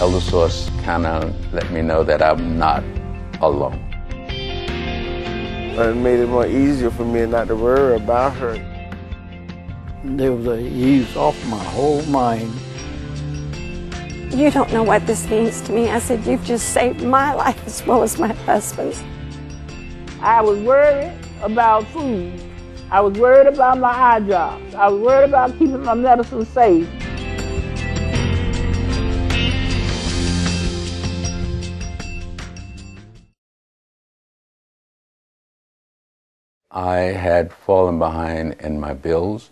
ElderSource kind of let me know that I'm not alone. It made it more easier for me not to worry about her. There was an ease off my whole mind. You don't know what this means to me. I said, you've just saved my life as well as my husband's. I was worried about food. I was worried about my eye drops. I was worried about keeping my medicine safe. I had fallen behind in my bills,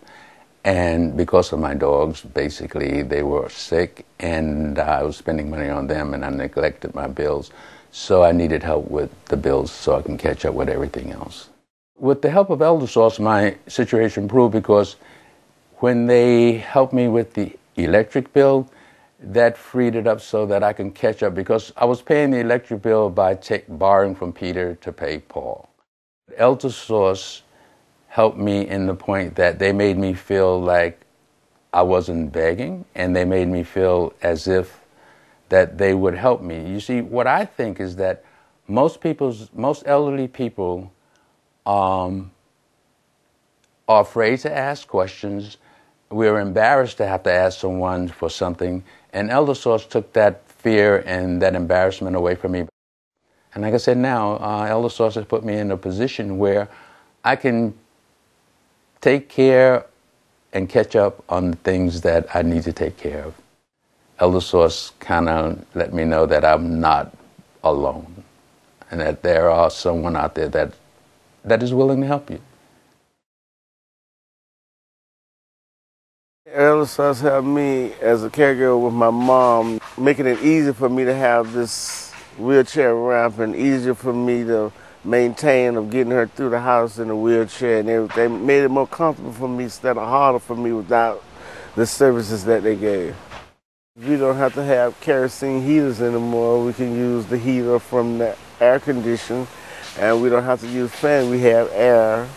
and because of my dogs, basically they were sick and I was spending money on them and I neglected my bills. So I needed help with the bills so I can catch up with everything else. With the help of ElderSource, my situation improved because when they helped me with the electric bill, that freed it up so that I can catch up, because I was paying the electric bill by borrowing from Peter to pay Paul. ElderSource helped me in the point that they made me feel like I wasn't begging, and they made me feel as if that they would help me. You see, what I think is that most elderly people are afraid to ask questions. We're embarrassed to have to ask someone for something, and ElderSource took that fear and that embarrassment away from me. And like I said, now ElderSource has put me in a position where I can take care and catch up on the things that I need to take care of. ElderSource kind of let me know that I'm not alone, and that there are someone out there that is willing to help you. ElderSource helped me as a caregiver with my mom, making it easy for me to have this wheelchair ramp and easier for me to maintain of getting her through the house in a wheelchair, and they made it more comfortable for me instead of harder for me without the services that they gave. We don't have to have kerosene heaters anymore. We can use the heater from the air conditioner, and we don't have to use fan. We have air,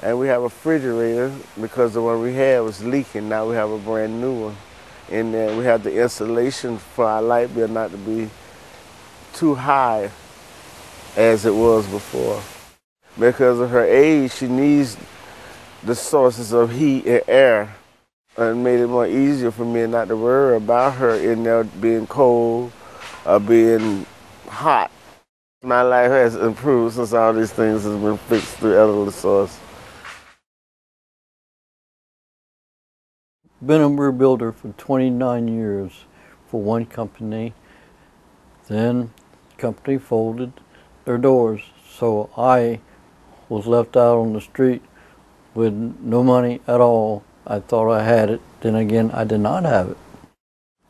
and we have a refrigerator because the one we had was leaking. Now we have a brand new one. And then we have the insulation for our light bill not to be too high as it was before. Because of her age, she needs the sources of heat and air. It made it more easier for me not to worry about her in there being cold or being hot. My life has improved since all these things have been fixed through ElderSource. Been a rebuilder for 29 years for one company. Then the company folded their doors, so I was left out on the street with no money at all. I thought I had it, then again I did not have it.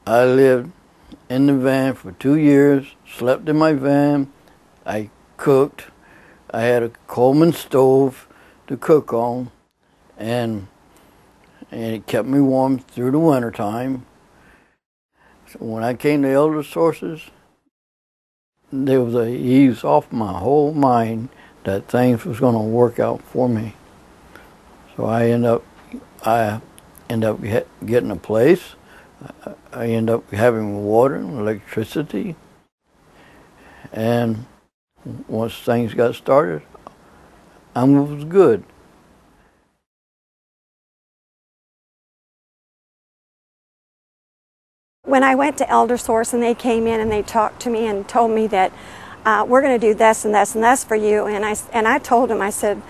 I lived in the van for 2 years, slept in my van, I cooked, I had a Coleman stove to cook on, and it kept me warm through the winter time. So when I came to ElderSources, there was an ease off my whole mind that things was going to work out for me. So I end up getting a place. I end up having water and electricity. And once things got started, I was good. When I went to ElderSource and they came in and they talked to me and told me that we're going to do this and this and this for you, and I told them, I said,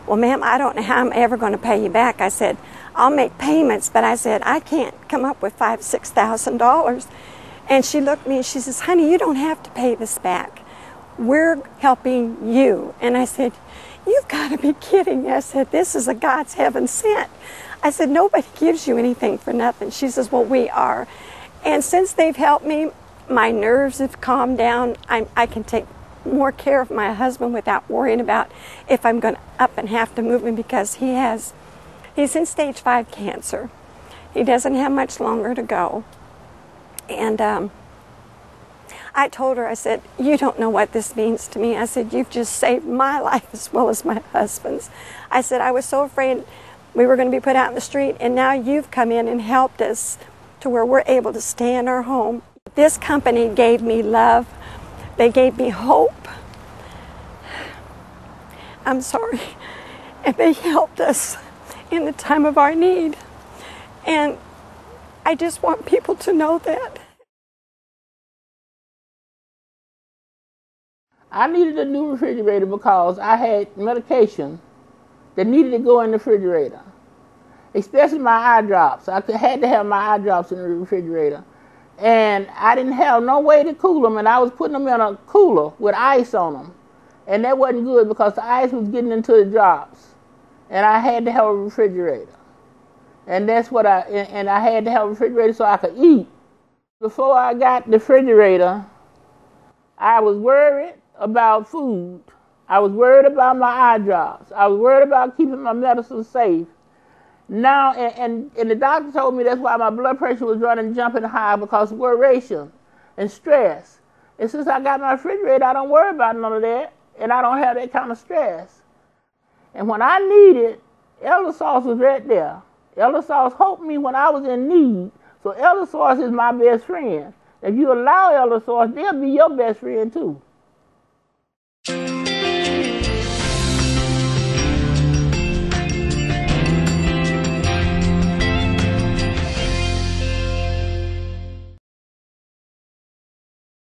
well, ma'am, I don't know how I'm ever going to pay you back. I said, I'll make payments, but I said, I can't come up with $5,000 to $6,000. And she looked at me and she says, honey, you don't have to pay this back. We're helping you. And I said, you've got to be kidding me. I said, this is a God's heaven sent. I said, nobody gives you anything for nothing. She says, well, we are. And since they've helped me, my nerves have calmed down. I can take more care of my husband without worrying about if I'm going to up and have to move him, because he's in stage 5 cancer. He doesn't have much longer to go. And I told her, I said, you don't know what this means to me. I said, you've just saved my life as well as my husband's. I said, I was so afraid we were going to be put out in the street, and now you've come in and helped us to where we're able to stay in our home. This company gave me love. They gave me hope. I'm sorry. And they helped us in the time of our need. And I just want people to know that. I needed a new refrigerator because I had medication that needed to go in the refrigerator, especially my eye drops. I had to have my eye drops in the refrigerator. And I didn't have no way to cool them, and I was putting them in a cooler with ice on them. And that wasn't good because the ice was getting into the drops. And I had to have a refrigerator. And that's what I had to have a refrigerator so I could eat. Before I got the refrigerator, I was worried about food. I was worried about my eye drops. I was worried about keeping my medicine safe. Now, and the doctor told me that's why my blood pressure was running, jumping high, because of worration and stress. And since I got my refrigerator, I don't worry about none of that, and I don't have that kind of stress. And when I needed, ElderSource was right there. ElderSource helped me when I was in need. So ElderSource is my best friend. If you allow ElderSource, they'll be your best friend too.